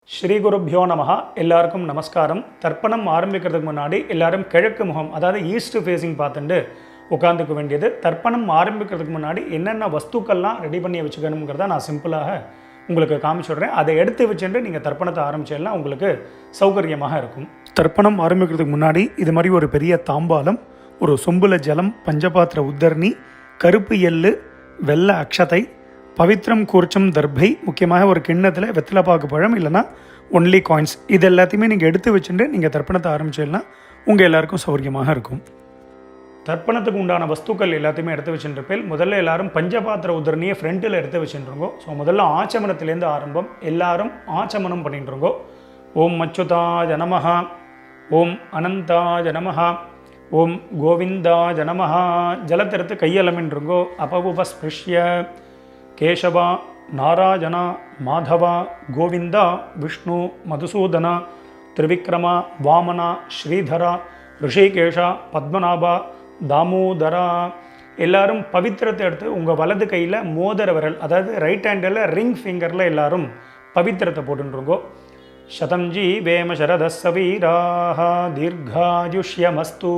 ஸ்ரீ குருப்யோ நமஹ. எல்லாருக்கும் நமஸ்காரம். தர்ப்பணம் ஆரம்பிக்கிறதுக்கு முன்னாடி எல்லாரும் கிழக்கு முகம், அதாவது ஈஸ்ட் ஃபேஸிங் பார்த்துட்டு உட்காந்துக்க வேண்டியது. தர்ப்பணம் ஆரம்பிக்கிறதுக்கு முன்னாடி என்னென்ன வஸ்துக்கள்லாம் ரெடி பண்ணி வச்சுக்கணுங்கிறத நான் சிம்பிளாக உங்களுக்கு காமிச்சுடுறேன். அதை எடுத்து வச்சுட்டு நீங்கள் தர்ப்பணத்தை ஆரம்பிச்சேன்னா உங்களுக்கு சௌகரியமாக இருக்கும். தர்ப்பணம் ஆரம்பிக்கிறதுக்கு முன்னாடி இது மாதிரி ஒரு பெரிய தாம்பாலம், ஒரு சொம்புல ஜலம், பஞ்சபாத்திர உத்தரணி, கருப்பு எள்ளு, வெள்ளை அக்ஷதை, பவித்ரம் கூர்ச்சம் தர்பை, முக்கியமாக ஒரு கிண்ணத்தில் வெத்தலைப்பாக்கு பழம் இல்லைனா ஒன்லி காயின்ஸ், இது எல்லாத்தையுமே நீங்கள் எடுத்து வச்சுட்டு நீங்கள் தர்ப்பணத்தை ஆரம்பிச்சிடலாம். உங்கள் எல்லாருக்கும் சௌகரியமாக இருக்கும். தர்ப்பணத்துக்கு உண்டான வஸ்துக்கள் எல்லாத்தையுமே எடுத்து வச்சுருப்பேன். முதல்ல எல்லாரும் பஞ்சபாத்திர உதரணியை ஃப்ரண்ட்டில் எடுத்து வச்சுருங்கோ. ஸோ முதல்ல ஆச்சமனத்திலேருந்து ஆரம்பம். எல்லாரும் ஆச்சமனம் பண்ணிட்டுருங்கோ. ஓம் அச்சுதாய நமஹ, ஓம் அனந்தாய நமஹ, ஓம் கோவிந்தாய நமஹ. ஜலத்தெடுத்து கையலமின்றுங்கோ. அபவுபஸ்பிருஷ்ய கேசவா நாராயணா மாதவா கோவிந்தா விஷ்ணு மதுசூதனா திரிவிக்ரமா வாமனா ஸ்ரீதரா ரிஷிகேஷா பத்மநாபா தாமோதரா. எல்லாரும் பவித்திரத்தை எடுத்து உங்கள் வலது கையில் மோதிர விரல், அதாவது ரைட் ஹேண்டில் ரிங் ஃபிங்கரில் எல்லாரும் பவித்திரத்தை போட்டுருங்கோ. சதம்ஜி வேம சரதசவீராக தீர்காயுஷ்யமஸ்து.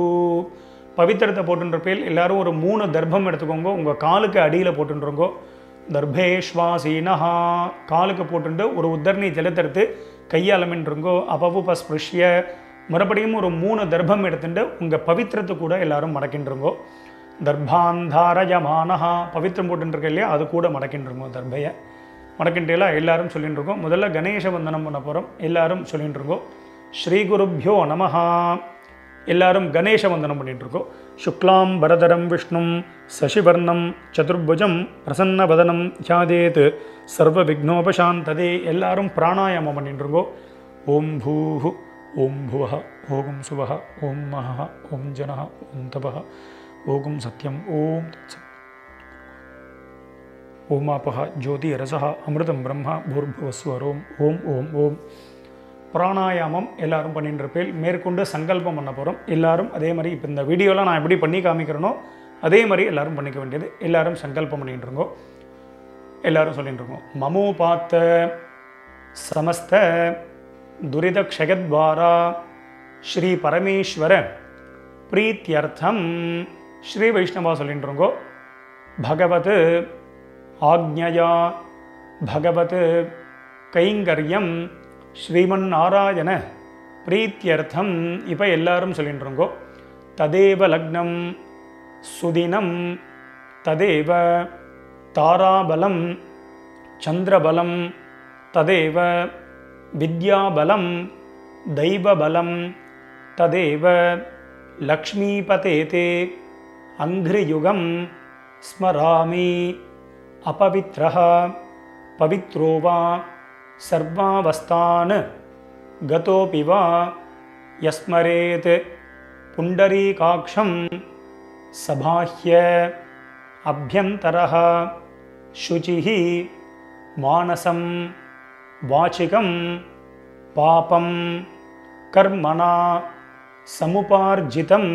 பவித்திரத்தை போட்டுருப்பேல் எல்லாரும் ஒரு 3 தர்ப்பம் எடுத்துக்கோங்க. உங்கள் காலுக்கு அடியில் போட்டுருங்கோ. தர்பேஷ்வாசீனஹா, காலுக்கு போட்டுட்டு ஒரு உத்தரணி ஜலத்தெடுத்து கையாலமின்றுங்கோ. அபவுபஸ்பிருஷ்ய, மறுபடியும் ஒரு 3 தர்ப்பம் எடுத்துட்டு உங்கள் பவித்திரத்தை கூட எல்லாரும் மடக்கின்றுங்கோ. தர்பாந்தாரயமானஹா, பவித்திரம் போட்டுருக்க இல்லையா, அது கூட மடக்கின்றுங்கோ. தர்பையை மடக்கின்றலாம் எல்லாரும் சொல்லிட்டுருக்கோம். முதல்ல கணேச வந்தனம் பண்ண போகிறோம். எல்லாரும் சொல்லிட்டுருங்கோ. ஸ்ரீ குருப்யோ நமஹா. எல்லாரும் கணேச வந்தனம் பண்ணிட்டுருக்கோம். சுக்லாம் பரதரம் விஷ்ணும் சசிவர்ணம் சதுர்புஜம் பிரசன்னவதனம் தியாதேத் சர்வ விக்னோபசாந்ததே. எல்லாரும் பிராணாயாமம் பண்ணிட்டுருங்கோ. ஓம் பூஹு ஓம் புவஹ ஓம் சுவஹ ஓம் மஹ ஓம் ஜனஹ ஓம் தபஹ ஓம் சத்யம் ஓம் தத்சத் ஓமாபஹ ஜோதி ரசஹ அமிர்தம் பிரம்மா பூர்புவஸ்வரோம் ஓம் ஓம் ஓம். பிராணாயாமம் எல்லாரும் பண்ணிட்டு இருப்பேன். மேற்கொண்டு சங்கல்பம் பண்ண போகிறோம். எல்லாரும் அதே மாதிரி இப்போ இந்த வீடியோவில் நான் எப்படி பண்ணி காமிக்கிறேனோ அதே மாதிரி எல்லாரும் பண்ணிக்க வேண்டியது. எல்லாரும் சங்கல்பம் பண்ணிகிட்டு இருக்கோம். எல்லாரும் சொல்லிட்டு இருக்கோம். மமோபாத்த சமஸ்த துரிதக்ஷயத்வாரா ஸ்ரீ பரமேஸ்வர பிரீத்தியர்த்தம். ஸ்ரீ வைஷ்ணவா சொல்லிட்டு இருக்கோம். பகவத் ஆக்ஞயா பகவத் கைங்கரியம் ஸ்ரீமன் நாராயண பிரீத்தியர்த்தம். இப்போ எல்லாரும் சொல்லிட்டுருங்கோ. ததேவ லக்னம் சுதினம் ததேவ தாராபலம் சந்திரபலம் ததேவ வித்யாபலம் தெய்வபலம் ததேவ லக்ஷ்மீபதேதே அங்கிரியுகம் ஸ்மராமி அபவித்ரஹ பவித்ரோ வா சர்வாவஸ்தான் கதோபி வா யஸ்மரேத் புண்டரீகாக்ஷம் சபாஹ்ய அப்யந்தரஹ சுசிஹி மானசம் வாசிகம் பாபம் கர்மணா சமுபார்ஜிதம்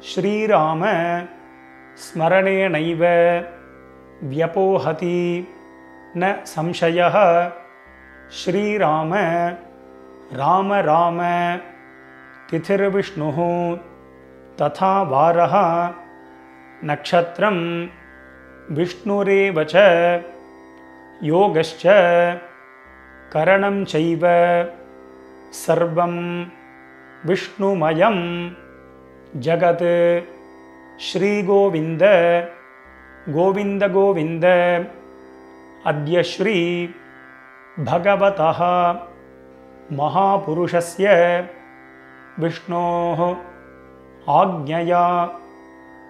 ஸ்ரீராம ஸ்மரணேனைவ வ்யபோஹதி ந சம்சயः. ஸ்ரீராம ராம ராம திதிர்விஷ்ணுः ததா வாரः நக்ஷத்ரம் விஷ்ணுரேவ ச யோகஸ்ச கரணம் சைவ சர்வம் விஷ்ணுமயம் ஜகத். ஸ்ரீகோவிந்த கோவிந்த கோவிந்த. அத்ய ஸ்ரீ பகவதः மகாபுருஷஸ்ய விஷ்ணோः ஆக்ஞயா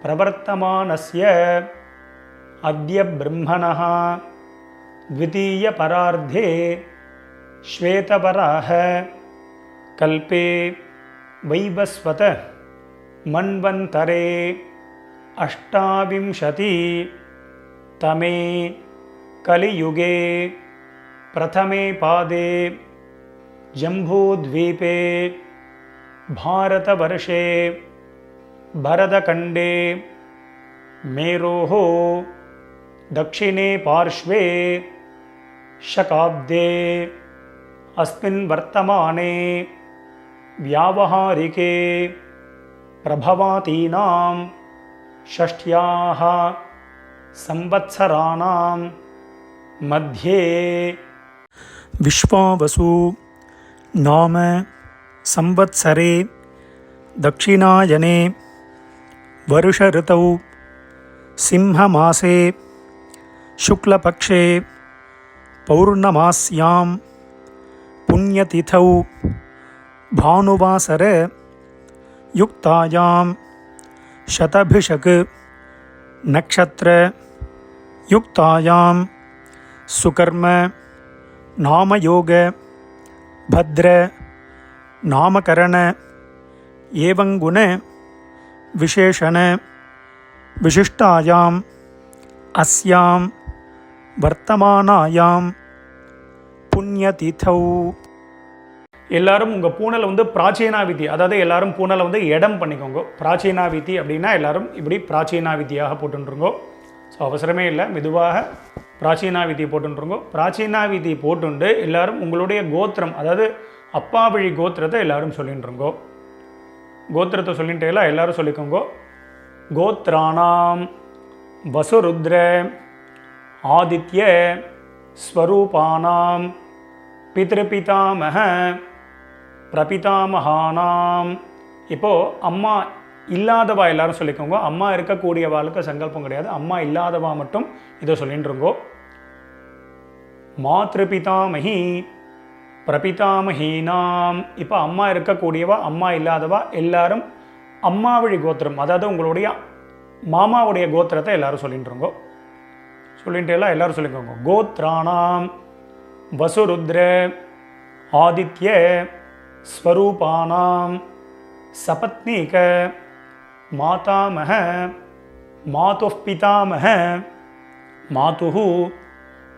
பிரவர்த்தமானஸ்ய அத்ய பிரம்மணः த்விதீய பரார்த்தே ஸ்வேதபராஹ கல்பே வைவஸ்வத மன்வந்தரே அஷ்டாவிம்சதி தமே கலியுகே பிரதமே பாதே ஜம்பூத்வீபே பாரதவர்ஷே பரதகண்டே மேரோஹோ दक्षिणे पार्श्वे शकाब्दे अस्मिन् वर्तमाने व्यावहारिके प्रभवातीनां षष्ट्याः संवत्सराणां मध्ये विश्वावसु नाम संवत्सरे दक्षिणायने वर्षऋतौ सिंहमासे शुक्लपक्षे पौर्णमास्यां पुण्यतिथौ भानुवासर युक्तायां शतभिषक नक्षत्र युक्तायां सुकर्म नामयोग भद्र नामकरण एवंगुण विशेषण विशिष्टायां अस्यां वर्तमानायां पुण्यतिथौ. எல்லாரும் உங்கள் பூனலை வந்து பிராச்சீனாவிதி, அதாவது எல்லாரும் பூனலை வந்து இடம் பண்ணிக்கோங்க. பிராச்சீனாவிதி அப்படின்னா எல்லாரும் இப்படி பிராச்சீனாவிதியாக போட்டுருங்கோ. ஸோ அவசரமே இல்லை, மெதுவாக பிராச்சீனாவிதி போட்டுருங்கோ. பிராச்சீனாவிதி போட்டுண்டு எல்லாரும் உங்களுடைய கோத்திரம், அதாவது அப்பா வழி கோத்திரத்தை எல்லாரும் சொல்லிட்டுருங்கோ. கோத்திரத்தை சொல்லிட்டேலாம் எல்லாரும் சொல்லிக்கோங்க. கோத்ராணாம் வசுருத்ர ஆதித்ய ஸ்வரூபானாம் பித்ருபிதாமக பிரபிதாமகானாம். இப்போது அம்மா இல்லாதவா எல்லாரும் சொல்லிக்கோங்க. அம்மா இருக்கக்கூடியவாளுக்கு சங்கல்பம் கிடையாது, அம்மா இல்லாதவா மட்டும் இதை சொல்லிட்டுருங்கோ. மாத்ருபிதாமகி பிரபிதாமகீனாம். இப்போ அம்மா இருக்கக்கூடியவா அம்மா இல்லாதவா எல்லாரும் அம்மா வழி கோத்திரம், அதாவது உங்களுடைய மாமாவுடைய கோத்திரத்தை எல்லாரும் சொல்லிட்டுருங்கோ. சொல்லிட்டு எல்லாம் எல்லாரும் சொல்லிக்கோங்க. கோத்ராணாம் வசுருத்ர ஆதித்ய ஸ்வரூபானாம் சபத்னீக மாதாமக மாதுः பிதாமக மாதுः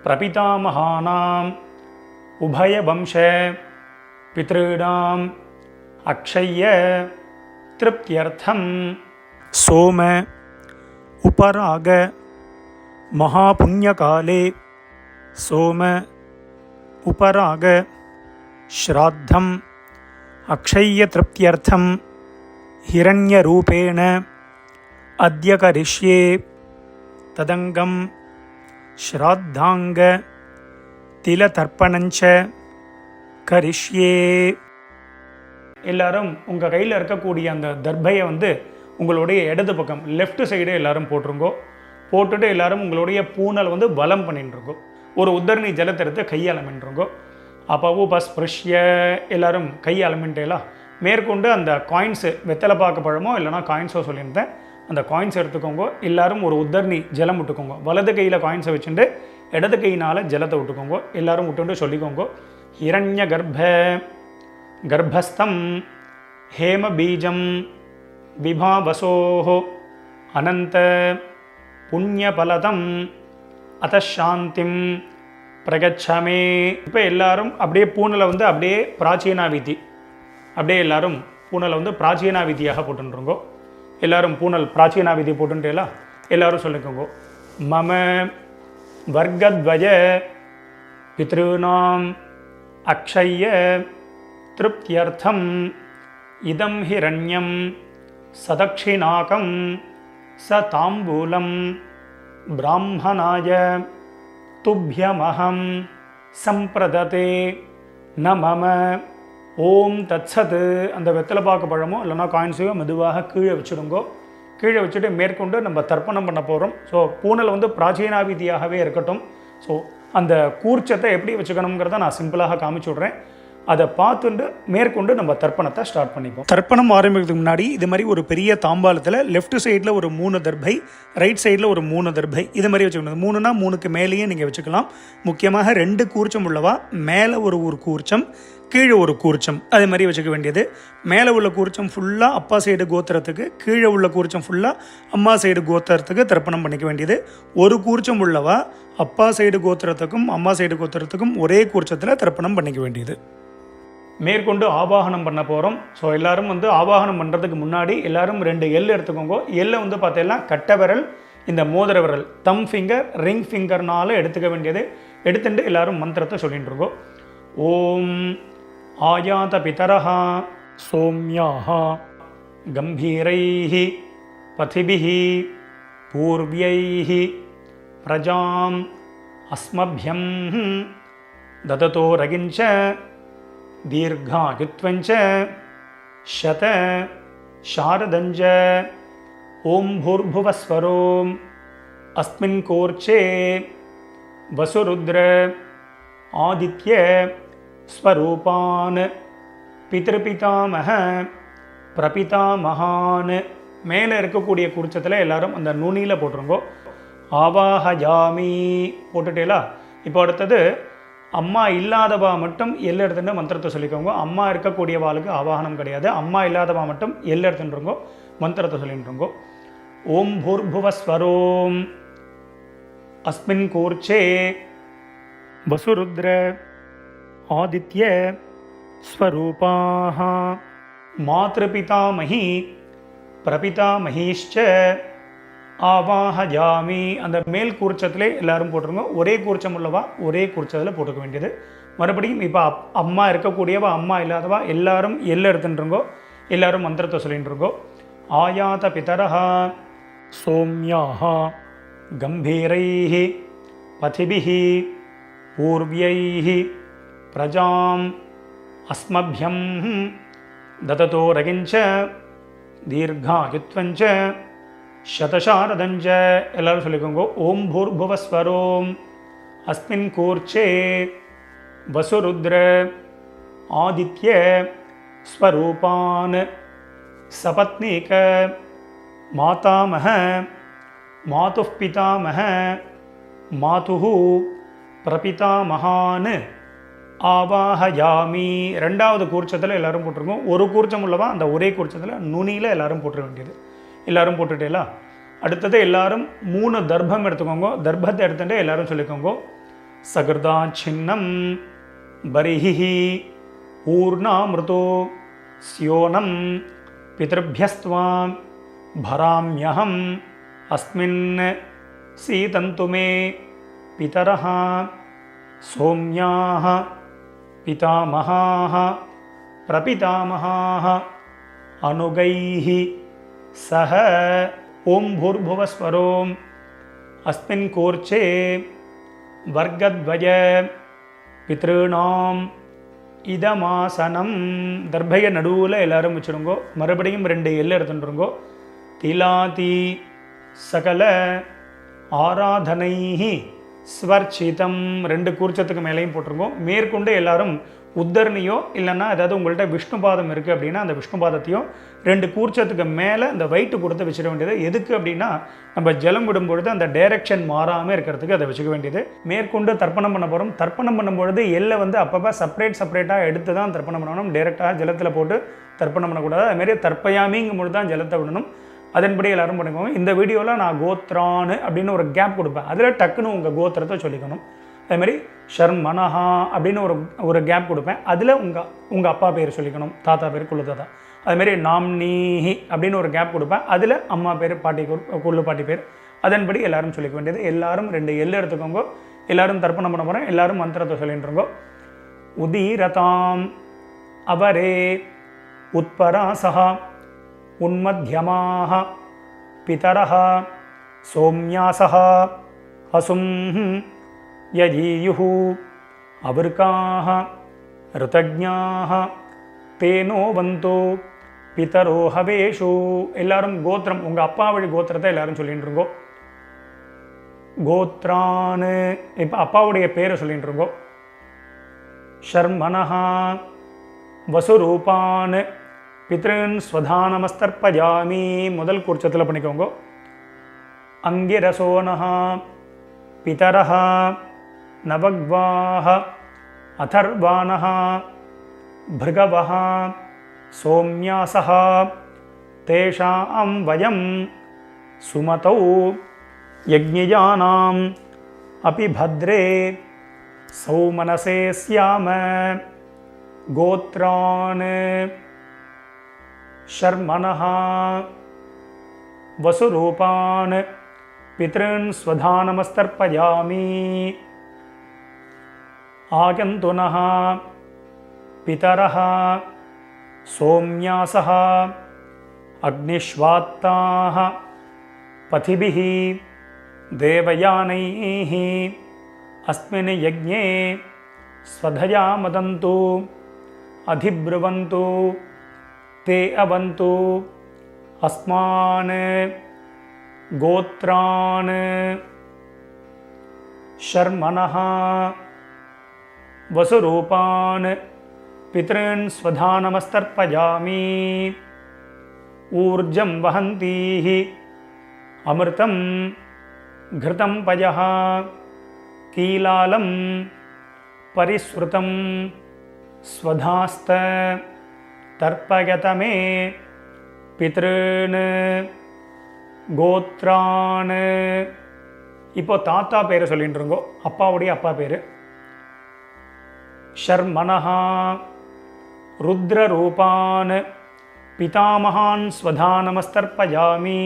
பிரபிதாமகானாம் உபயவம்ச பித்ருணாம் அக்ஷய்ய திருப்தியர்த்தம் சோம உபராக महापुण्यकाले सोम उपराग श्राद्धम अक्षय्यतृप्त्यर्थम हिरण्यरूपेण अद्य करिष्ये तदंगम श्राद्धांग तिलतर्पणञ्च करिष्ये. எல்லாரும் உங்கள் கையில் இருக்கக்கூடிய அந்த தர்பையை வந்து உங்களுடைய இடது பக்கம் லெஃப்ட் சைடு எல்லாரும் போட்டுருங்கோ. போட்டுட்டு எல்லாரும் உங்களுடைய பூனல் வந்து வலம் பண்ணிட்டுருக்கோம். ஒரு உத்தரணி ஜலத்தை எடுத்து கையாளமின்றிருங்கோ. அப்போ உபஸ்பிருஷ்ய எல்லாரும் கையாளமின்ட்டேலாம் மேற்கொண்டு அந்த காயின்ஸு வெத்தலை பாக்கு பழமோ இல்லைனா காயின்ஸோ சொல்லியிருந்தேன், அந்த காயின்ஸை எடுத்துக்கோங்க. எல்லாரும் ஒரு உத்தரணி ஜலம் விட்டுக்கோங்க. வலது கையில் காயின்ஸை வச்சுட்டு இடது கையினால் ஜலத்தை விட்டுக்கோங்க. எல்லாரும் விட்டுட்டு சொல்லிக்கோங்க. ஹிரண்ய கர்ப்பஸ்தம் ஹேம பீஜம் விபாவசோஹோ அனந்த புண்ணியபலதம் அதசாந்திம் பிரகச்சமே. இப்போ எல்லாரும் அப்படியே பூனலை வந்து அப்படியே பிராச்சீனாவிதி, அப்படியே எல்லாரும் பூனலை வந்து பிராச்சீனாவிதியாக போட்டுருங்கோ. எல்லாரும் பூனல் பிராச்சீனாவிதி போட்டுட்டேலாம் எல்லாரும் சொல்லிக்கோங்க. மம வர்க்கத்வய பித்ருணாம் அக்ஷய்ய திருப்தியர்த்தம் இதம் ஹிரண்யம் சதக்ஷிணாகம் ச தாம்பூலம் பிராமணாய துப்யமஹம் சம்பிரததே ந மம ஓம் தத்சத். அந்த வெத்தலை பாக்கு பழமோ இல்லைனா காயின்ஸையோ மெதுவாக கீழே வச்சுடுங்கோ. கீழே வச்சுட்டு மேற்கொண்டு நம்ம தர்ப்பணம் பண்ண போகிறோம். ஸோ பூனல் வந்து பிராச்சீனாவிதியாகவே இருக்கட்டும். ஸோ அந்த கூர்ச்சத்தை எப்படி வச்சுக்கணுங்கிறத நான் சிம்பிளாக காமிச்சு விட்றேன். அதை பார்த்துட்டு மேற்கொண்டு நம்ம தர்ப்பணத்தை ஸ்டார்ட் பண்ணிப்போம். தர்ப்பணம் ஆரம்பிக்கிறதுக்கு முன்னாடி இது மாதிரி ஒரு பெரிய தாம்பாளத்தில் லெஃப்ட் சைடில் ஒரு 3 தர்பை, ரைட் சைடில் ஒரு 3 தர்பை, இது மாதிரி வச்சுக்கணும். 3னா 3க்கு மேலேயே நீங்கள் வச்சுக்கலாம். முக்கியமாக 2 கூர்ச்சம் உள்ளவா மேலே ஒரு கூர்ச்சம், கீழே ஒரு கூர்ச்சம், அதே மாதிரி வச்சுக்க வேண்டியது. மேலே உள்ள கூர்ச்சம் ஃபுல்லாக அப்பா சைடு கோத்திரத்துக்கு, கீழே உள்ள கூர்ச்சம் ஃபுல்லாக அம்மா சைடு கோத்திரத்துக்கு தர்ப்பணம் பண்ணிக்க வேண்டியது. ஒரு கூர்ச்சம் உள்ளவா அப்பா சைடு கோத்திரத்துக்கும் அம்மா சைடு கோத்திரத்துக்கும் ஒரே கூர்ச்சத்தில் தர்ப்பணம் பண்ணிக்க வேண்டியது. மேற்கொண்டு ஆவாகனம் பண்ண போகிறோம். ஸோ எல்லோரும் வந்து ஆவாகனம் பண்ணுறதுக்கு முன்னாடி எல்லோரும் 2 எல் எடுத்துக்கோங்க. எல்லை வந்து பார்த்தீங்கன்னா கட்டை விரல், இந்த மோதிர விரல், தம் ஃபிங்கர், ரிங் ஃபிங்கர்னால எடுத்துக்க வேண்டியது. எடுத்துட்டு எல்லோரும் மந்திரத்தை சொல்லிட்டு இருக்கோம். ஓம் ஆயாத பிதரஹ சோம்யாஹ கம்பீரைஹி பதிபிஹி பூர்வ்யைஹி பிரஜாம் அஸ்மப்யம் தததோ ரகிஞ்ச தீர்காயுத்வஞ்ச சத சாரதஞ்ச ஓம் பூர்புவஸ்வரோம் அஸ்மின் கோர்ச்சே வசுருத்ர ஆதித்ய ஸ்வரூபான் பிதೃபிதாமக பிரபிதாமகான். மேலே இருக்கக்கூடிய குறிச்சத்தில் எல்லாரும் அந்த நுனியில் போட்டுருங்கோ. ஆவாஹயாமி போட்டுட்டேலா. இப்போ அடுத்தது அம்மா இல்லாதவா மட்டும் எல்லை எடுத்துட்டு மந்திரத்தை சொல்லிக்கோங்க. அம்மா இருக்கக்கூடியவாளுக்கு ஆவாகனம் கிடையாது. அம்மா இல்லாதவா மட்டும் எல்லை எடுத்துட்டுருங்கோ, மந்திரத்தை சொல்லிட்டுருங்கோ. ஓம் பூர்புவஸ்வரோம் அஸ்மின் கூர்ச்சே வசுருத்ர ஆதித்ய ஸ்வரூபாஹ மாத்ருபிதாமஹி பிரபிதாமஹீஷ்ச ஆவாஹயாமி. அந்த மேல் கூர்ச்சத்திலே எல்லாரும் போட்டுருங்க. ஒரே கூர்ச்சம் உள்ளவா ஒரே கூர்ச்சத்தில் போட்டுக்க வேண்டியது. மறுபடியும் இப்போ அம்மா இருக்கக்கூடியவா அம்மா இல்லாதவா எல்லாரும் எல்லை எடுத்துட்டுருங்கோ. எல்லாரும் மந்திரத்தை சொல்லிட்டுருங்கோ. ஆயாத பிதரஹ சோம்யாஹ கம்பீரைஹி பதிபிஹி பூர்வ்யைஹி பிரஜாம் அஸ்மப்யம் தததோ ரகிஞ்ச தீர்காயுத்வஞ்ச சதசாரதஞ்ச. எல்லாரும் சொல்லிக்கோங்க. ஓம் பூர்புவஸ்வரோம் அஸ்மின் கூர்ச்சே வசுருத்ர ஆதித்ய ஸ்வரூபான் சபத்னீக மாதாமஹ மாதுः பிதாமஹ மாதுः பிரபிதாமகான் ஆவாஹயாமி. ரெண்டாவது கூர்ச்சத்தில் எல்லாரும் போட்டிருக்கோம். ஒரு கூர்ச்சம் உள்ளவா அந்த ஒரே கூர்ச்சத்தில் நுனியில் எல்லாரும் போட்டுற வேண்டியது. எல்லாரும் போட்டுட்டேலா. அடுத்தது எல்லாரும் 3 தர்ப்பம் எடுத்துக்கோங்க. தர்ப்பத்தை எடுத்துட்டு எல்லாரும் சொல்லிக்கோங்க. சகிருதா சின்னம் பரிஹி ஊர்ணாமிருதோ ஸ்யோனம் பிதೃभ्यस्त्वां भराम्यहम् अस्मिन् सीतन्तु मे पितरः सौम्याः पितामहाः प्रपितामहाः अनुगैः सह. ओम भूर्भुवस्वरों अस्मिन् कोर्चे वर्गद्वय पितॄणाम இதமாசனம். தர்பைய நடுவில் எல்லாரும் வச்சுருங்கோ. மறுபடியும் 2 எல்லை எடுத்துட்டுருங்கோ. திலாதி சகல ஆராதனைஹி ஸ்வர்ச்சிதம். 2 கூர்ச்சத்துக்கு மேலேயும் போட்டிருங்கோ. மேற்கொண்டு எல்லாரும் உத்தரணியோ இல்லைன்னா ஏதாவது உங்கள்கிட்ட விஷ்ணு பாதம் இருக்குது அப்படின்னா அந்த விஷ்ணு பாதத்தையும் 2 கூர்ச்சத்துக்கு மேலே இந்த வெயிட்டு கொடுத்து வச்சிட வேண்டியது. எதுக்கு அப்படின்னா நம்ம ஜலம் விடும்பொழுது அந்த டைரெக்ஷன் மாறாமல் இருக்கிறதுக்கு அதை வச்சுக்க வேண்டியது. மேற்கொண்டு தர்ப்பணம் பண்ண போகிறோம். தர்ப்பணம் பண்ணும்பொழுது எல்லை அப்பப்போ செப்பரேட்டாக எடுத்து தான் தர்ப்பணம் பண்ணணும். டைரெக்டாக ஜலத்தில் போட்டு தர்ப்பணம் பண்ணக்கூடாது. அதுமாரி தர்ப்பயாமிங்கும் பொழுது தான் ஜலத்தை விடணும். அதன்படி எல்லாரும் பண்ணிக்கோங்க. இந்த வீடியோவில் நான் கோத்ரான்னு அப்படின்னு ஒரு கேப் கொடுப்பேன். அதில் டக்குன்னு உங்கள் கோத்திரத்தை சொல்லிக்கணும். அதேமாதிரி ஷர்மனஹா அப்படின்னு ஒரு கேப் கொடுப்பேன். அதில் உங்கள் அப்பா பேர் சொல்லிக்கணும், தாத்தா பேர் குள்ளு தாத்தா. அதுமாரி நாம்னீஹி அப்படின்னு ஒரு கேப் கொடுப்பேன். அதில் அம்மா பேர் பாட்டி குள்ளு பாட்டி பேர். அதன்படி எல்லாரும் சொல்லிக்க வேண்டியது. எல்லாரும் 2 எல்லை எடுத்துக்கோங்க. எல்லாரும் தர்ப்பணம் பண்ண போகிறேன். எல்லாரும் மந்திரத்தை சொல்லிட்டுருங்கோ. உதீரதாம் அவரே உத்பராசஹ உன்மத்யமாக பிதரஹ சோம்யாசஹ அசும் யஜீயுஹு அவர்காஹ ருதஜ்ஞாஹ தேனோ வந்தோ பிதரோ ஹவேஷு. எல்லாரும் கோத்திரம் உங்கள் அப்பா வழி கோத்திரத்தை எல்லாரும் சொல்லிட்டு இருக்கோம். கோத்ரான்னு இப்போ அப்பாவுடைய பேரை சொல்லிட்டு இருக்கோம். ஷர்மனஹா வசுரூபான் பித்ருன் ஸ்வதானமஸ்தர்ப்பயாமி. முதல் கூர்ச்சத்தில் பண்ணிக்கோங்க. அங்கிரசோனஹா பிதரஹ நவக்வாஹ அதர்வானஹ भृगवः सौम्यासः तेषां वयं सुमतौ यज्ञयानाम् अपि भद्रे सौमनसे स्याम. गोत्रान् शर्मणः वसुरूपान् पितॄन् स्वधानमस्तर्पयामि. आगन्तुनः पितरः सोम्यासः अग्निश्वात्ताः पथिभिः देवयानैः अस्मिन् यज्ञे स्वधया मदन्तु अधिब्रुवन्तु ते अवन्तु अस्मान् गोत्रान् शर्मणः वसुरूपान् पितॄन् स्वधानमस्तर्पयामि ऊर्जं वहन्तीः अमृतं घृतं पयः कीलालं परिस्रुतं स्वधास्त तर्पयत मे पितॄन् கோத்ரான். இப்போ தாத்தா பேரை சொல்லிட்டுருங்கோ, அப்பாவுடைய அப்பா பேர். ஷர்மணஹா ருத்ரரூபான் பிதாமகான் ஸ்வதானமஸ்தர்ப்பயாமி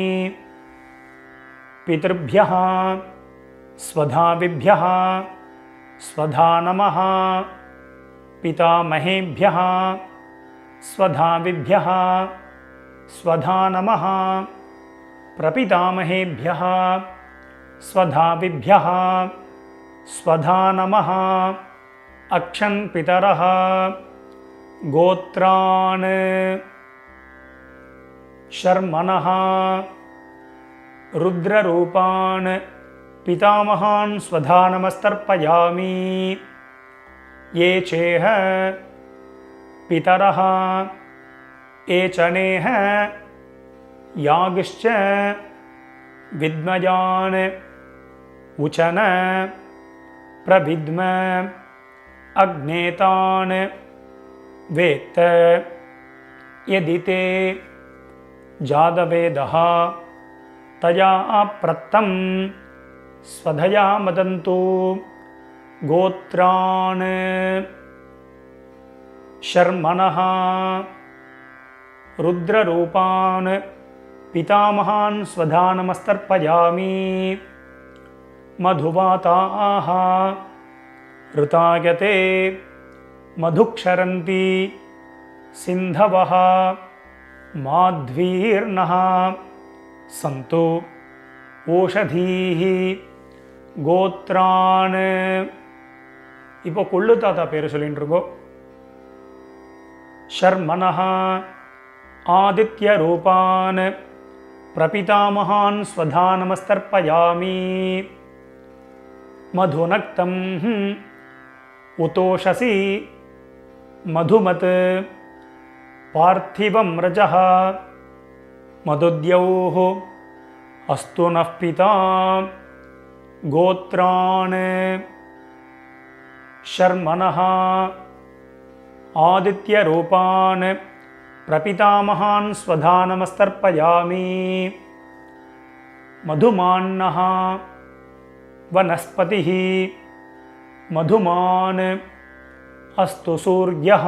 பிதர்भ्यः ஸ்வதாவிभ्यः ஸ்வதா நமः பிதாமகேभ्यः ஸ்வதாவிभ्यः ஸ்வதா நமः प्रपितामहेभ्यः स्वधाविभ्यः स्वधा नमः अक्षन् पितरः गोत्रान् शर्मणः रुद्ररूपान् पितामहान् स्वधानमस्तर्पयामि ये चेह पितरः एचनेह यागिश्च विद्मयान् उचन प्रविद्म अग्नेतान् वेत्त यदि ते जातवेदः तया प्रत्तं स्वधया मदन्तु गोत्रान् शर्मणः रुद्ररूपान् पितामहान् स्वधानमस्तर्पयामि मधुवाताः ऋतायते मधुक्षरन्ति सिन्धवः माध्वीर्नः सन्तु ओषधीः गोत्रान्. இப்போ கொள்ளு தாத்தா பேர் சொல்லிட்டு இருக்கோம். शर्मणः आदित्यरूपान् प्रपितामहान् स्वधानमस्तर्पयामि मधुनक्तं उतोषसि मधुमत् पार्थिवं रजः मधुद्यौः अस्तु नः पिता गोत्रान् शर्मणः आदित्यरूपान् प्रपितामहान् स्वधानमस्तर्पयामि मधुमान्नः वनस्पतिः मधुमान् अस्तु सूर्यः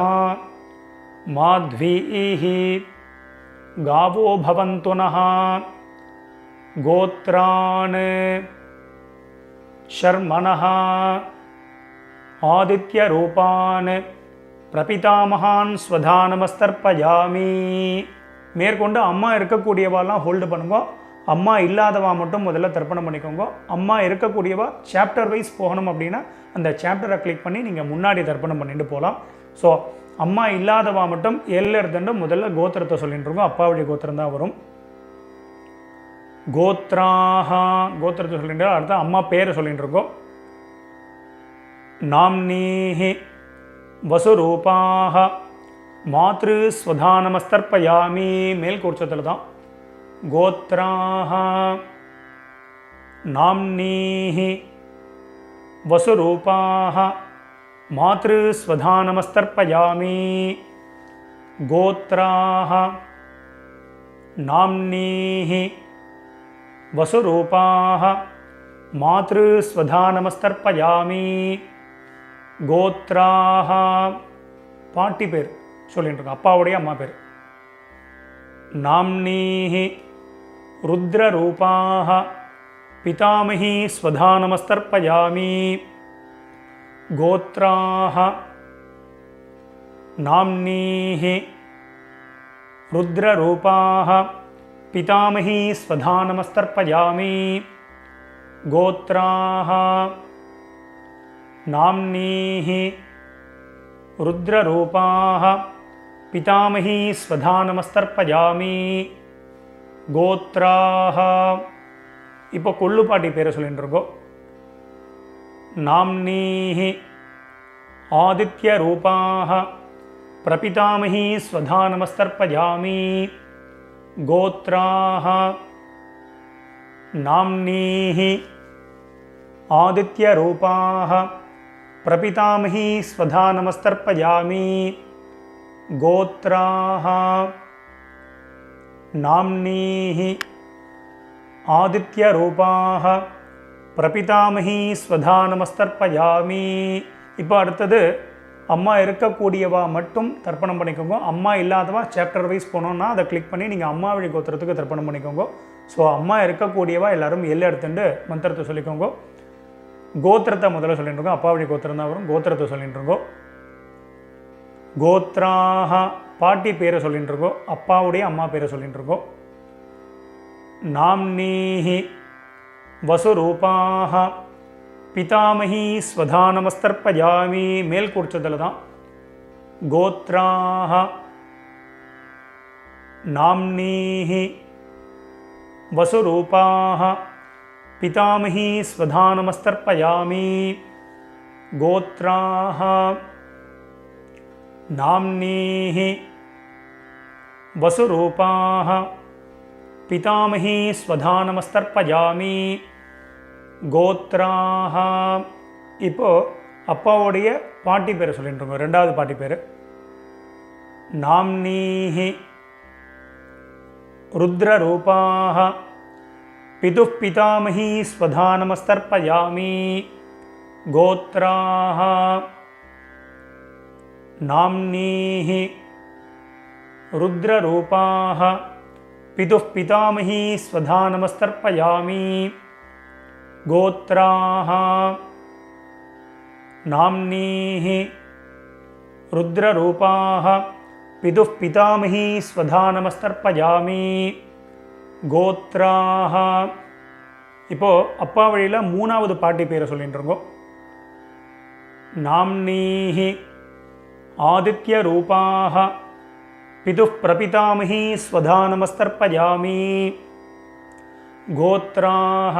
माध्वीः गावो भवन्तु नः गोत्रान् शर्मणः आदित्यरूपान् பிரபிதாமகான் ஸ்வதானமஸ்தர்ப்பயாமி. மேற்கொண்டு அம்மா இருக்கக்கூடியவாலாம் ஹோல்டு பண்ணுங்க, அம்மா இல்லாதவா மட்டும் முதல்ல தர்ப்பணம் பண்ணிக்கோங்க. அம்மா இருக்கக்கூடியவா சாப்டர் வைஸ் போகணும் அப்படின்னா அந்த சாப்டரை கிளிக் பண்ணி நீங்கள் முன்னாடி தர்ப்பணம் பண்ணிட்டு போகலாம். ஸோ அம்மா இல்லாதவா மட்டும் எல்லர்தண்டு முதல்ல கோத்திரத்தை சொல்லிட்டு இருக்கோம், அப்பாவுடைய கோத்திரம் தான் வரும். கோத்ராஹா கோத்திரத்தை சொல்லிட்டு அடுத்த அம்மா பேரை சொல்லிட்டு இருக்கோம். நாம்னீஹி वसुरूपाः मातृस्वधानमस्तर्पयामि மேல் கூர்ச்சத்தில் தான். கோத்ராः नाम्नीः वसुरूपाः मातृस्वधानमस्तर्पयामि गोत्राः नाम्नीः वसुरूपाः मातृस्वधानमस्तर्पयामि गोत्राः பாட்டி பேர் சொல்லிட்டு இருக்கோம், அப்பாவுடைய அம்மா பேர். नाम्नीः रुद्ररूपाः पितामही स्वधानमस्तर्पयामि गोत्राः नाम्नीः रुद्ररूपाः पितामही स्वधा नमस्तर्पयामि गोत्राः नाम्नीः रुद्ररूपाः पितामही स्वधा नमस्तर्पयामि गोत्राः இப்போ கொள்ளுப்பாட்டி பேரை சொல்லிட்டு இருக்கோம். नाम्नीः आदित्यरूपाः प्रपितामही स्वधा नमस्तर्पयामि गोत्राः नाम्नीः आदित्यरूपाः प्रपितामही स्वधा नमस्तर्पयामि गोत्राः नाम्नीः आदित्यरूपाः பிரபிதாமகி ஸ்வதா நமஸ்தர்ப்பயாமி. இப்போ அடுத்தது அம்மா இருக்கக்கூடியவா மட்டும் தர்ப்பணம் பண்ணிக்கோங்க. அம்மா இல்லாதவா சாப்டர் வைஸ் போனோன்னா அதை கிளிக் பண்ணி நீங்கள் அம்மா வழி கோத்திரத்துக்கு தர்ப்பணம் பண்ணிக்கோங்க. ஸோ அம்மா இருக்கக்கூடியவா எல்லாரும் எல்லை எடுத்துட்டு மந்திரத்தை சொல்லிக்கோங்க. கோத்திரத்தை முதல்ல சொல்லிட்டு இருக்கோம். அப்பா வழி கோத்திரம் தான் வரும். கோத்திரத்தை சொல்லிட்டு இருக்கோம். கோத்ராக பாட்டி பேரை சொல்லிட்டு இருக்கோம். அப்பாவுடைய அம்மா பேரை சொல்லிட்டு இருக்கோம். நாம்னீஹி வசுரூபாக பிதாமகி ஸ்வதா நமஸ்தர்ப்பயாமி. மேல் குறிச்சதில் தான் கோத்ராக நாம்னீஹி வசுரூபாக பிதாமகி ஸ்வதா நமஸ்தர்ப்பயாமி கோத்ராக நாம்னீஹி வசுரூபாக பிதாமகி ஸ்வதா நமஸ்தர்ப்பயாமி கோத்ராக. இப்போது அப்பாவுடைய பாட்டி பேரை சொல்லிட்டு இருக்கோம். ரெண்டாவது பாட்டி பேர் நாம்னீஹி ருத்ரரூபாக பிதுः பிதாமகி ஸ்வதா நமஸ்தர்ப்பயாமி கோத்ராக நாம்னீஹி ருத்ரரூபாக பிதுः பிதாமகி ஸ்வதா நமஸ்தர்ப்பயாமி கோத்ராக நாம்னீஹி ருத்ரரூபாக பிதுः பிதாமகி ஸ்வதா நமஸ்தர்ப்பயாமி கோத்ராக. இப்போது அப்பா வழியில் மூணாவது பாட்டி பேரை சொல்லிட்டு இருக்கோம். நாம்னீஹி ஆதித்யரூபாக பிதுः பிரபிதாமகி ஸ்வதா நமஸ்தர்ப்பயாமி கோத்ராக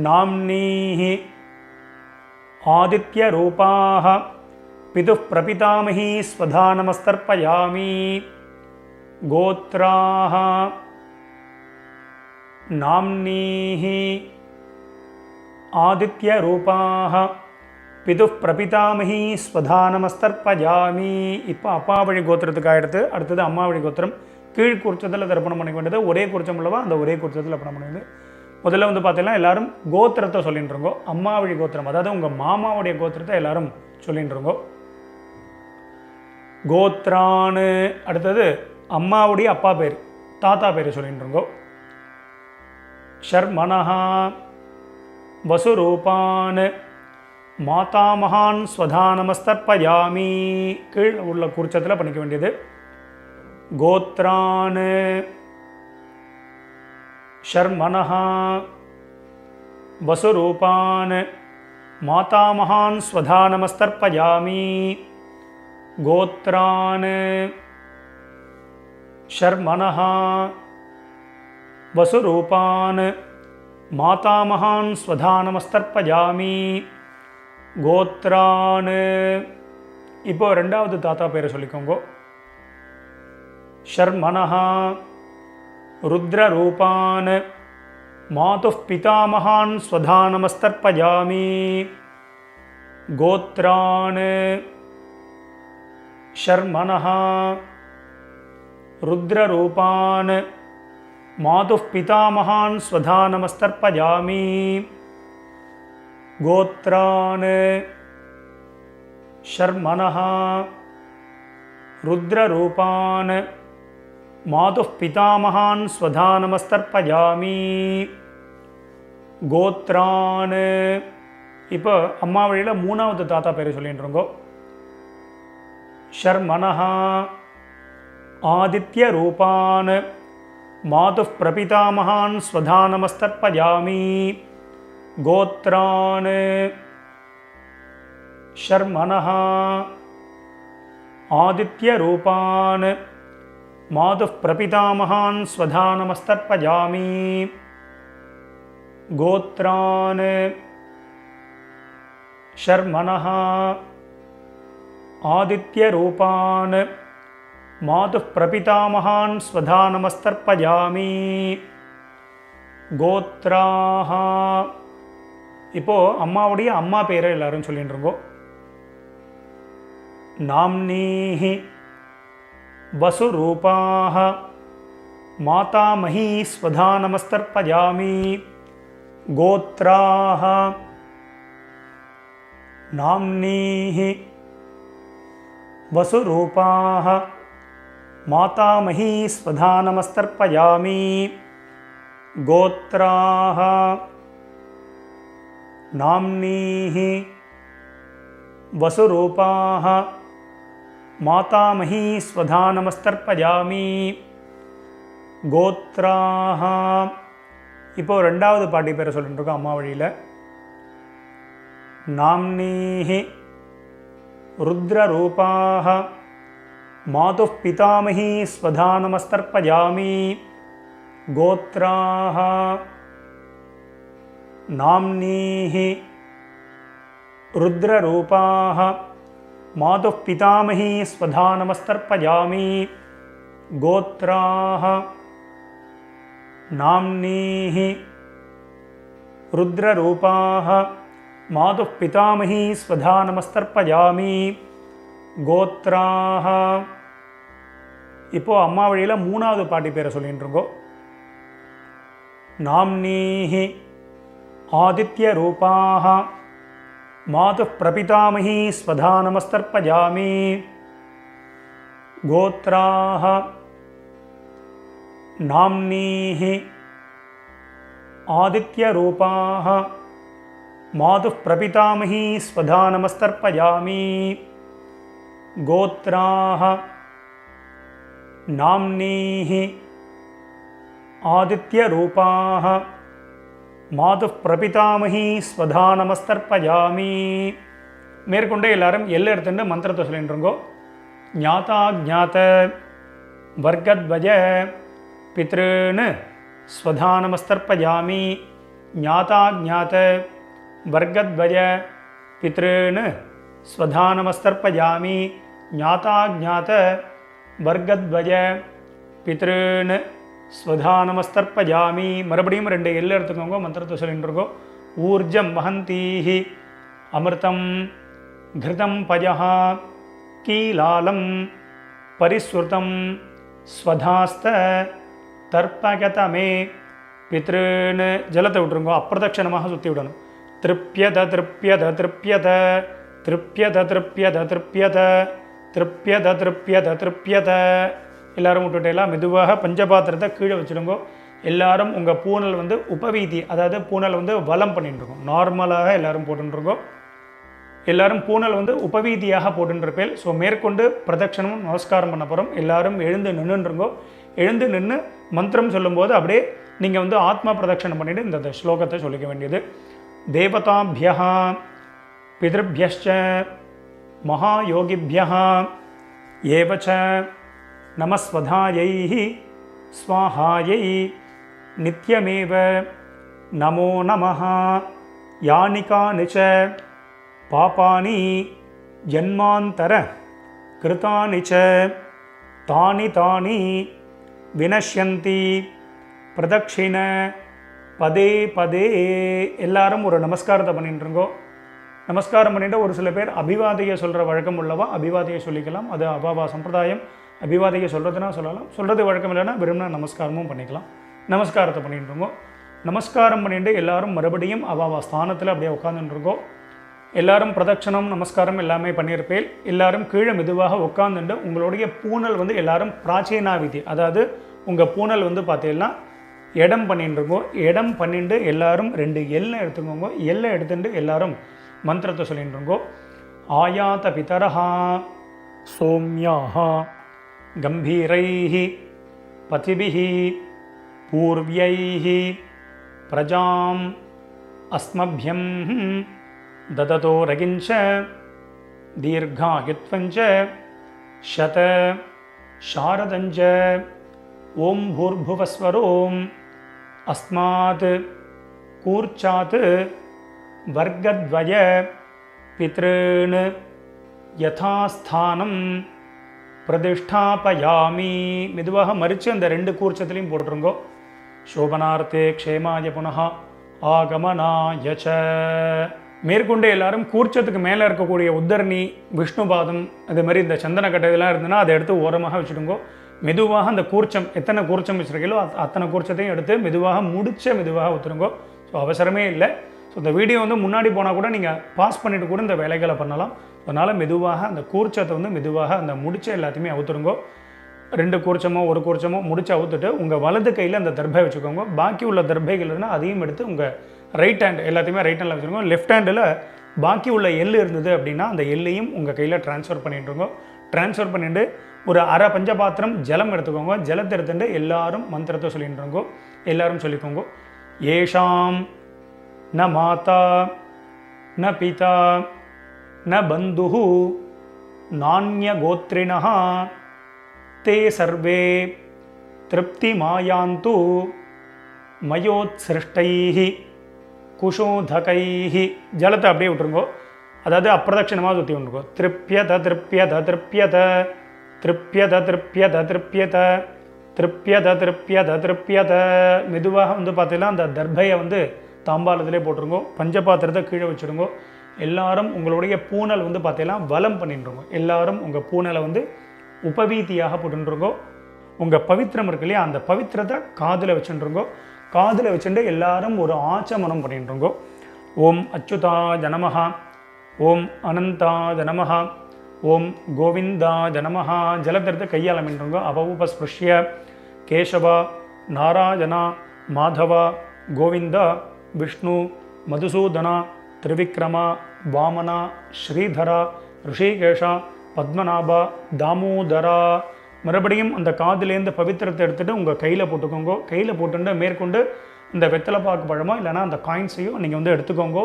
நாம்னீஹி ஆதித்யரூபாக பிதுः பிரபிதாமகி ஸ்வதா நமஸ்தர்ப்பயாமி கோத்ராக நாம்னீஹி ஆதித்யரூபாக பிதுः பிரபிதாமகி ஸ்வதா நமஸ்தர்ப்பயாமி. இப்போ அப்பா வழி கோத்திரத்துக்கு ஆகிடுது. அடுத்தது அம்மா வழி கோத்திரம். கீழ் குறிச்சத்தில் தர்ப்பணம் பண்ணிக்க வேண்டியது. ஒரே குறிச்சம் உள்ளவா அந்த ஒரே குறிச்சத்தில் தர்ப்பணம் பண்ணிடுது. முதல்ல வந்து பார்த்தீங்கன்னா எல்லாரும் கோத்திரத்தை சொல்லிட்டு இருக்கோம். அம்மா வழி கோத்திரம், அதாவது உங்கள் மாமாவுடைய கோத்திரத்தை எல்லாரும் சொல்லிட்டு இருக்கோம். கோத்ரான்னு அடுத்தது அம்மாவுடைய அப்பா பேர் தாத்தா பேர் சொல்லிட்டு இருக்கோம். ஷர்மனஹா வசுரூபான் மாதாமகான் ஸ்வதா நமஸ்தர்ப்பயாமி. கீழ் உள்ள குறிச்சத்தில் பண்ணிக்க வேண்டியது. கோத்ரான் ஷர்மனஹா வசுரூபான் மாதாமகான் ஸ்வதா நமஸ்தர்ப்பயாமி கோத்ரான் ஷர்மனஹா வசுரூபான் மாதாமகான் ஸ்வதா நமஸ்தர்ப்பயாமி கோத்ரான். இப்போ ரெண்டாவது தாத்தா பேரை சொல்லிக்கோங்க. ஷர்மனஹா ருத்ரரூபான் மாதுः பிதாமகான் ஸ்வதா நமஸ்தர்ப்பயாமி கோத்ரான் ஷர்மனஹா ருத்ரரூபான் மாதுः பிதாமகான் ஸ்வதா நமஸ்தர்ப்பயாமி கோத்ரான் ஷர்மனஹா ருத்ரரூபான் மாதுः பிதாமகான் ஸ்வதா நமஸ்தர்ப்பயாமி கோத்ரான். இப்போ அம்மா வழியில் 3வது தாத்தா பேர் சொல்லிட்டு இருக்கோம். ஷர்மனஹா ஆதித்ய ரூபான் மாது பிரபிதாமகான் ஸ்வதானமஸ்தர்ப்பயாமி கோத்ரான். ஷர்மனஹா ஆதித்ய ரூபான் மாது பிரபிதாமகான் ஸ்வதானமஸ்தர்ப்பயாமி கோத்ரான். ஷர்மனஹா ஆதித்ய ரூபான் மாது பிரபிதாமகான் ஸ்வதானமஸ்தர்ப்பயாமி கோத்ராஹா. இப்போது அம்மாவுடைய அம்மா பேரை எல்லாரும் சொல்லிட்டு இருக்கோம். நாம்னீஹி வசுரூபாஹ மாதாமஹீ ஸ்வதானமஸ்தர்ப்பயாமி கோத்ராஹ. நாம்னீஹி வசுரூபாஹ மாதாமஹீ ஸ்வதானமஸ்தர்ப்பயாமி கோத்ராஹ. நாம்னீஹி வசுரூபாஹ மாதாமஹீ ஸ்வதானமஸ்தர்ப்பயாமி கோத்ராஹ. இப்போ 2வது பாட்டி பேரை சொல்லிட்டு இருக்கோம் அம்மா வழியில். நாம்னீஹி ருத்ரரூபாஹ மாது பிதாமஹீ ஸ்வதானமஸ்தர்ப்பயாமி கோத்ராஹ. நாம்னீஹி ருத்ரரூபாஹ மாது பிதாமஹீ ஸ்வதானமஸ்தர்ப்பயாமி கோத்ராஹ. நாம்னீஹி ருத்ரரூபாஹ மாது பிதாமஹீ ஸ்வதானமஸ்தர்ப்பயாமி கோத்ராஹ. இப்போது அம்மா வழியில் 3வது பாட்டி பேரை சொல்லிட்டு இருக்கோம். நாம்னீஹி ஆதித்ய ரூபாஹ மாது பிரபிதாமஹீ ஸ்வதானமஸ்தர்ப்பயாமி கோத்ராஹ. நாம்னீஹி ஆதித்ய ரூபாஹ மாது பிரபிதாமஹீ ஸ்வதானமஸ்தர்ப்பயாமி கோத்ராஹ. நாம்னீஹி ஆதித்ய ரூபாஹ மாது பிரபிதாமஹீ ஸ்வதானமஸ்தர்ப்பயாமி. மேற்கொண்டு எல்லாரும் எல்லை எடுத்துட்டு மந்திரத்தை சொல்லிட்டு இருக்கோம். ஞாதா ஜாத வர்க்கத்வஜ பித்ருன்னு ஸ்வதானமஸ்தர்ப்பயாமி. ஞாதா ஜாத வர்க்கத்வஜ பித்ருன்னு ஸ்வதானமஸ்தர்ப்பயாமி. ஞாதா ஜாத வர்க்கத்வஜ பித்ருன்னு ஸ்வதானமஸ்தர்ப்பயாமி. மறுபடியும் 2 எல்லை எடுத்துக்கோங்க. மந்திரத்தை சொல்லிட்டு இருக்கோம். ஊர்ஜம் வஹந்தீஹி அமிர்தம் கிருதம் பஜஹ கீலாலம் பரிஸ்ருதம் ஸ்வதாஸ்த தர்ப்பகதமே பித்ருன்னு ஜலத்தை விட்டுருங்கோ. அப்பிரதட்சணமாக சுற்றி விடணும். திருப்யத திருப்யத திருப்யத திருப்யத திருப்யத திருப்யத திருப்யத திருப்யத திருப்யத. எல்லாரும் விட்டுட்டேலாம் மெதுவாக பஞ்சபாத்திரத்தை கீழே வச்சுடுங்கோ. எல்லாரும் உங்கள் பூனல் வந்து உபவீதி, அதாவது பூனல் வந்து வலம் பண்ணிட்டுருக்கோம். நார்மலாக எல்லாரும் போட்டுருக்கோம். எல்லாரும் பூனல் வந்து உபவீதியாக போட்டுருப்பேன். ஸோ மேற்கொண்டு பிரதட்சணமும் நமஸ்காரம் பண்ண போகிறோம். எல்லாரும் எழுந்து நின்றுருங்கோ. எழுந்து நின்று மந்திரம் சொல்லும்போது அப்படியே நீங்கள் வந்து ஆத்மா பிரதட்சணம் பண்ணிவிட்டு இந்த ஸ்லோகத்தை சொல்லிக்க வேண்டியது. தேவதாபியா பிதృभ्यश्च மகாயோகிभ्यः ஏவச்ச நமஸ்வதாயை ஸ்வாஹாயை நித்யமேவ நமோ நமः. யானி கானி ச பாபானி ஜன்மாந்தர கிருதானி ச தானி தானி வினஷ்யந்தி பிரதட்சிண பதே பதே. எல்லாரும் ஒரு நமஸ்காரத்தை பண்ணிட்டுருங்கோ. நமஸ்காரம் பண்ணிட்டு ஒரு சில பேர் அபிவாதையை சொல்கிற வழக்கம் உள்ளவா அபிவாதையை சொல்லிக்கலாம். அது அபாவா சம்பிரதாயம். அபிவாதையை சொல்கிறதுனா சொல்லலாம், சொல்கிறது வழக்கம் இல்லைன்னா விரும்பினா நமஸ்காரமும் பண்ணிக்கலாம். நமஸ்காரத்தை பண்ணிட்டுருங்கோ. நமஸ்காரம் பண்ணிட்டு எல்லாரும் மறுபடியும் அவாவா ஸ்தானத்தில் அப்படியே உட்காந்துட்டுருக்கோம். எல்லாரும் பிரதட்சணம் நமஸ்காரம் எல்லாமே பண்ணியிருப்பேன். எல்லாரும் கீழே மெதுவாக உட்காந்துட்டு உங்களுடைய பூனல் வந்து எல்லாரும் பிராச்சீனாவிதி, அதாவது உங்கள் பூனல் வந்து பார்த்தீங்கன்னா இடம் பண்ணிட்டு இருக்கோம். இடம் பண்ணிட்டு எல்லாரும் 2 எல்லை எடுத்துக்கோங்க. எல்லை எடுத்துட்டு எல்லாரும் மந்திரத்தை சொல்லிட்டு இருக்கோம். ஆயாத பிதரஹா சோம்யாஹா கம்பீரைஹி பதிபிஹி பூர்வ்யைஹி பிரஜாம் அஸ்மப்யம் தததோ ரகிஞ்ச தீர்காயுத்வஞ்ச சத சாரதஞ்ச ஓம் பூர்புவஸ்வரோம் அஸ்மாத் கூர்ச்சாத் வர்க்கத்வய பித்ருன் யதாஸ்தானம் பிரதிஷ்டாபயாமி. மெதுவாக மறித்து அந்த 2 கூர்ச்சத்துலையும் போட்டுருங்கோ. சோபனார்த்தே க்ஷேமாய புனः ஆகமனாய ச. மேற்கொண்டு எல்லாரும் கூர்ச்சத்துக்கு மேலே இருக்கக்கூடிய உத்தரணி, விஷ்ணுபாதம், அது மாதிரி இந்த சந்தனக்கட்டை இதெல்லாம் இருந்ததுன்னா அதை எடுத்து ஓரமாக வச்சுடுங்கோ. மெதுவாக அந்த கூர்ச்சம், எத்தனை கூர்ச்சம் வச்சுருக்கீங்களோ அத்தனை கூர்ச்சத்தையும் எடுத்து மெதுவாக மெதுவாக ஊற்றுருங்கோ. ஸோ அவசரமே இல்லை. ஸோ இந்த வீடியோ வந்து முன்னாடி போனால் கூட நீங்கள் பாஸ் பண்ணிவிட்டு கூட இந்த வேலைகளை பண்ணலாம். அதனால் மெதுவாக அந்த கூர்ச்சத்தை வந்து மெதுவாக அந்த முடிச்ச எல்லாத்தையுமே அவுத்துருங்கோ. 2 கூர்ச்சமோ 1 கூர்ச்சமோ முடிச்சு அவுத்துட்டு உங்கள் வலது கையில் அந்த தர்பை வச்சுக்கோங்க. பாக்கி உள்ள தர்பைகள் இருந்தால் அதையும் எடுத்து உங்கள் ரைட் ஹேண்ட் எல்லாத்தையுமே ரைட் ஹேண்டில் வச்சுருக்கோம். லெஃப்ட் ஹேண்டில் பாக்கி உள்ள எள்ளு இருந்தது அப்படின்னா அந்த எல்லையும் உங்கள் கையில் ட்ரான்ஸ்ஃபர் பண்ணிட்டுருங்க. ட்ரான்ஸ்ஃபர் பண்ணிவிட்டு ஒரு அரை பஞ்சபாத்திரம் ஜலம் எடுத்துக்கோங்க. ஜலத்தை எடுத்துட்டு எல்லாரும் மந்திரத்தை சொல்லிட்டுருங்கோ. எல்லாரும் சொல்லிக்கோங்க. ஏஷாம் ந மாதா ந பிதா ந பந்துஹு நான்ய கோத்ரிணஹ தே சர்வே திருப்தி மாயாந்து மயோத்சிருஷ்டைஹி குஷோதகைஹி. ஜலத்தை அப்படியே விட்டுருங்கோ. அதாவது அப்பிரதட்சணமாக சுற்றி விட்டுருங்கோ. திருப்யத திருப்யத திருப்யத திருப்யத திருப்யத திருப்யத திருப்யத திருப்யத திருப்யத. மெதுவாக வந்து பார்த்தீங்கன்னா அந்த தர்பையை வந்து தாம்பாளத்திலே போட்டுருங்கோ. பஞ்சபாத்திரத்தை கீழே வச்சுருங்கோ. எல்லாரும் உங்களுடைய பூனல் வந்து பார்த்தீங்கன்னா வலம் பண்ணிட்டுருங்கோ. எல்லாரும் உங்கள் பூனலை வந்து உபவீதியாக போட்டுருங்கோ. உங்கள் பவித்திரம் இருக்கு இல்லையா, அந்த பவித்திரத்தை காதில் வச்சுருங்கோ. காதில் வச்சுட்டு எல்லாரும் ஒரு ஆச்சமனம் பண்ணிட்டுருங்கோ. ஓம் அச்சுதாய நமஹ, ஓம் அனந்தாய நமஹ, ஓம் கோவிந்தாய நமஹ. ஜலத்திரத்தை கையால் அமைண்டுருங்கோ. அபவுபஸ்பிருஷ்ய கேசவா நாராயணா மாதவா கோவிந்தா விஷ்ணு மதுசூதனா திரிவிக்ரமா வாமனா ஸ்ரீதரா ரிஷிகேஷா பத்மநாபா தாமோதரா. மறுபடியும் அந்த காதிலேருந்து பவித்திரத்தை எடுத்துகிட்டு உங்கள் கையில் போட்டுக்கோங்க. கையில் போட்டுட்டு மேற்கொண்டு இந்த வெத்தலைப்பாக்கு பழமோ இல்லைனா அந்த காயின்ஸையும் நீங்கள் வந்து எடுத்துக்கோங்க.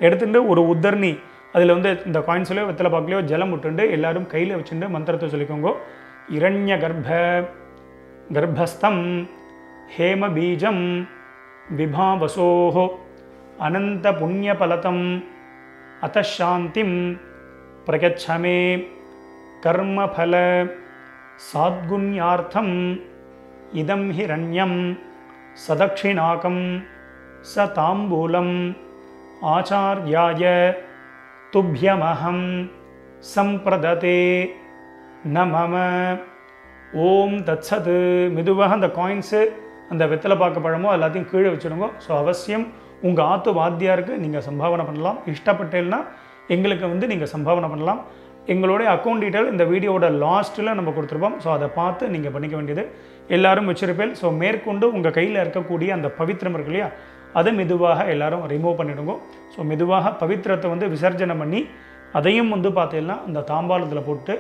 எடுத்துகிட்டு ஒரு உத்தர்ணி அதில் வந்து இந்த காயின்ஸ்லையோ வெத்தலைப்பாக்குலையோ ஜலம் விட்டுண்டு எல்லாரும் கையில் வச்சுட்டு மந்திரத்தை சொல்லிக்கோங்க. இரண்ய கர்ப்பஸ்தம் ஹேம பீஜம் விபாவசோஹோ அனந்த புண்ணியபலதம் அத்தசாந்திம் பிரகச்சமே கர்மபல சாத்குண்யார்த்தம் இதம் ஹிரண்யம் சதக்ஷிணாகம் ச தாம்பூலம் ஆச்சார்யாய துப்யமஹம் சம்பிரததே நமம. ஓம் தத்சத். மெதுவாக அந்த காயின்ஸு அந்த வெத்தலைப்பாக்கு பழமோ எல்லாத்தையும் கீழே வச்சுடுங்க. ஸோ அவசியம் உங்கள் ஆத்து வாத்தியாருக்கு நீங்கள் சம்பாவனை பண்ணலாம். இஷ்டப்பட்டேன்னா எங்களுக்கு வந்து நீங்கள் சம்பாவனை பண்ணலாம். எங்களுடைய அக்கௌண்ட் டீட்டெயில் இந்த வீடியோட லாஸ்ட்டில் நம்ம கொடுத்துருப்போம். ஸோ அதை பார்த்து நீங்கள் பண்ணிக்க வேண்டியது எல்லாரும் வச்சுருப்பேன். ஸோ மேற்கொண்டு உங்கள் கையில் இருக்கக்கூடிய அந்த பவித்திரம் இருக்கு இல்லையா, அதை மெதுவாக எல்லாரும் ரிமூவ் பண்ணிவிடுங்க. ஸோ மெதுவாக பவித்திரத்தை வந்து விசர்ஜனம் பண்ணி அதையும் வந்து பார்த்தீங்கன்னா அந்த தாம்பாளத்தில் போட்டு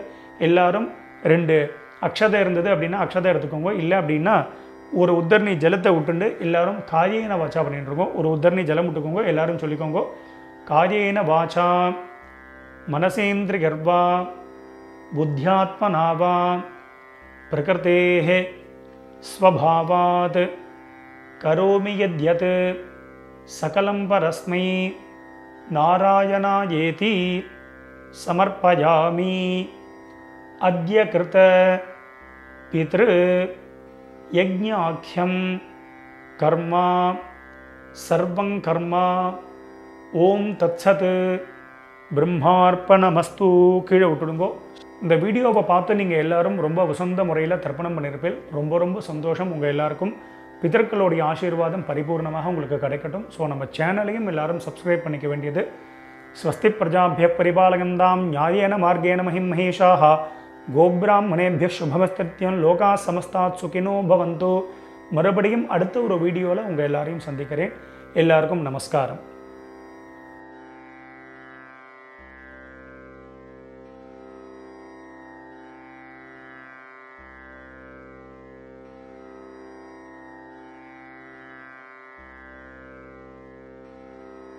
எல்லாரும் 2 அக்ஷதை இருந்தது அப்படின்னா அக்ஷதை எடுத்துக்கோங்க. இல்லை அப்படின்னா ஒரு உத்தரணி ஜலத்தை விட்டுண்டு எல்லாரும் காயேன வாச்சா பண்ணிட்டு இருக்கோம். ஒரு உத்தரணி ஜலம் விட்டுக்கோங்க. எல்லாரும் சொல்லிக்கோங்க. காயேன வாச்சா மனசேந்திரி கர்வா புத்தியாத்மனாவா பிரகிருதேஹே ஸ்வபாவாத் கரோமி யத்யத் சகலம் பரஸ்மை நாராயணாயேதி சமர்ப்பயாமி. அத்ய கிருத பித்ரு யஜ்ஞாக்யம் கர்மா சர்வங் கர்மா ஓம் தத்சத் பிரம்மார்ப்பணமஸ்து. கீழே விட்டுடுங்கோ. இந்த வீடியோவை பார்த்து நீங்கள் எல்லாரும் ரொம்ப வசந்த முறையில் தர்ப்பணம் பண்ணியிருப்பீர்கள். ரொம்ப ரொம்ப சந்தோஷம். உங்கள் எல்லாருக்கும் பிதர்களுடைய ஆசீர்வாதம் பரிபூர்ணமாக உங்களுக்கு கிடைக்கட்டும். ஸோ நம்ம சேனலையும் எல்லாரும் சப்ஸ்கிரைப் பண்ணிக்க வேண்டியது. ஸ்வஸ்தி பிரஜாபிய பரிபாலகந்தாம் நியாயேன மார்கேன மஹிம் மகேஷாः கோப்ராஹ்மணேபியः சுபமஸ்தித்யம் லோகாः சமஸ்தாத் சுகினோ பவந்து. மறுபடியும் அடுத்த ஒரு வீடியோவில் உங்கள் எல்லாரையும் சந்திக்கிறேன். எல்லாருக்கும் நமஸ்காரம்.